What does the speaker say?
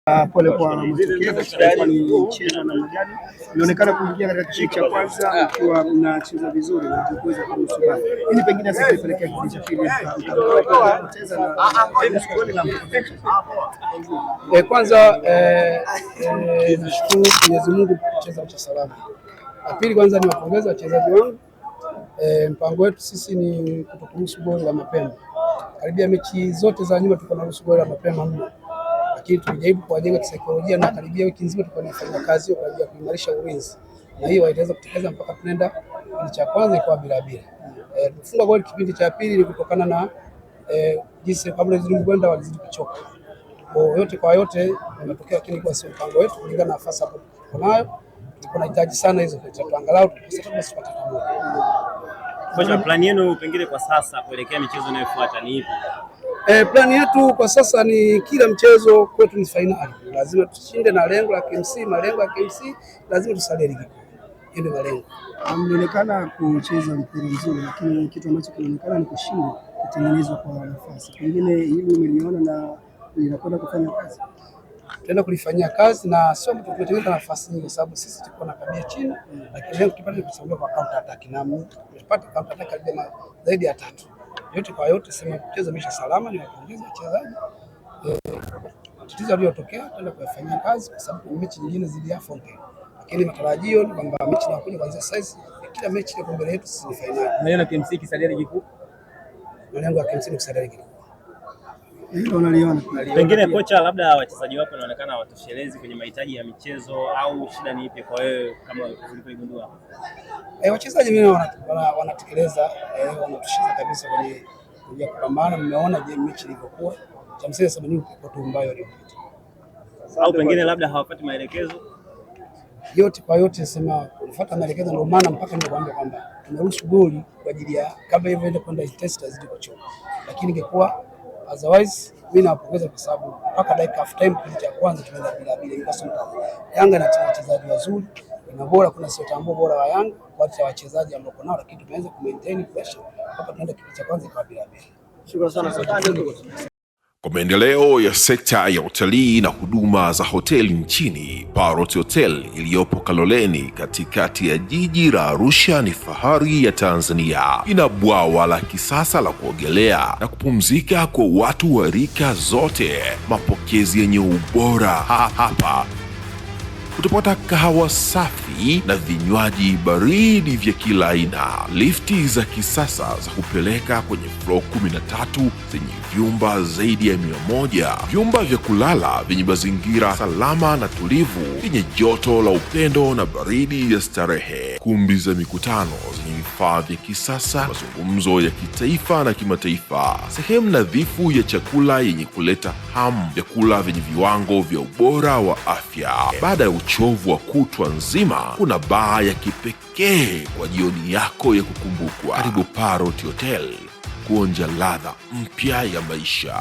Pole kwa matokeo, ni mchezo namna gani? Inaonekana kuingia katika kipindi cha kwanza ikiwa mnacheza vizuri na kuweza kuruhusu bao. Ili pengine asipelekea kipindi cha pili kupoteza na kwanza nashukuru Mwenyezi Mungu kucheza kwa salama. Pili, kwanza ni wapongeza wachezaji wangu. Mpango wetu sisi ni kutokuruhusu goli la mapema. Karibia mechi zote za nyuma tulikuwa tunaruhusu goli la mapema mno. Lakini tulijaribu kuwajenga kisaikolojia na karibia wiki nzima tulikuwa tunafanya kazi kwa ajili ya kuimarisha ulinzi. Na hiyo haitaweza kutekeleza mpaka tunaenda kipindi cha kwanza kwa bila. Tufunga goli kipindi cha pili ni kutokana na jinsi kabla zilizokwenda walizidi kuchoka. Kwa yote imetokea, lakini kwa sio mpango wetu kulingana na nafasi hapo tunayo. Tulikuwa tunahitaji sana hizo kwa angalau tupate kama. Kwa plani yenu pengine kwa sasa kuelekea michezo inayofuata ni ipi? Plani yetu kwa sasa ni kila mchezo kwetu ni finali. Lazima tushinde na lengo la KMC, malengo ya KMC lazima tusalie ligi kuu. Ndio malengo. Mnaonekana kucheza mpira mzuri, lakini kitu ambacho kinaonekana ni kushindwa kutengenezwa kwa nafasi. Pengine hili umeliona na linakwenda kufanya kazi. Tunaenda kulifanyia kazi na sio mtu tumetengeneza nafasi nyingi, sababu sisi tuko na kabia chini, lakini leo tupate kusaidia kwa counter attack na tupate counter attack karibu zaidi ya 3. Yote kwa yote sema mchezo umesha salama, ni wapongeza wachezaji. Tatizo lililotokea tunaenda kufanyia kazi kwa sababu mechi nyingine zidi ya Fontaine. Lakini matarajio ni kwamba mechi inakuja kuanzia sasa, kila mechi iko mbele yetu sisi ni finali. Na hiyo KMC kisalia ligi kuu. Malengo ya KMC ni kusalia ligi kuu. Hilo unaliona. Pengine kocha, labda wachezaji wako inaonekana hawatoshelezi kwenye mahitaji ya michezo, au shida ni ipi kwa wewe kama ulipoigundua? Wachezaji mimi wanatekeleza, wanatushinda kabisa kwenye kupambana. Mmeona je mechi ilivyokuwa. Cha msingi sasa ni upotovu mbaya uliopita. Au pengine labda hawapati maelekezo. Yote kwa yote sema kufuata maelekezo, ndio maana mpaka ninakwambia kwamba tumeruhusu goli kwa ajili ya kabla hivyo ile kwenda test zidi kuchoka. Lakini ingekuwa otherwise mimi nawapongeza kwa sababu mpaka dakika half time kipindi cha kwanza tumeenda bila ingawa Yanga na wachezaji wazuri na bora, kuna sio tambo bora wa Yanga kwa wachezaji ambao nao, lakini tumeweza kumaintain pressure mpaka tunaenda kipindi cha kwanza kwa bila. Shukrani sana. Kwa maendeleo ya sekta ya utalii na huduma za hoteli nchini, Parrot Hotel iliyopo Kaloleni katikati ya jiji la Arusha ni fahari ya Tanzania. Ina bwawa la kisasa la kuogelea na kupumzika kwa watu wa rika zote. Mapokezi yenye ubora. Hapa utapata kahawa safi na vinywaji baridi vya kila aina. Lifti za kisasa za kupeleka kwenye floor 13 zenye vyumba zaidi ya 100. Vyumba vya kulala vyenye mazingira salama na tulivu, vyenye joto la upendo na baridi ya starehe. Kumbi za mikutano zenye vifaa vya kisasa, mazungumzo ya kitaifa na kimataifa. Sehemu nadhifu ya chakula yenye kuleta hamu, vyakula vyenye viwango vya ubora wa afya. Baada ya uchovu wa kutwa nzima, kuna baa ya kipekee kwa jioni yako ya kukumbukwa. Karibu Parrot Hotel kuonja ladha mpya ya maisha.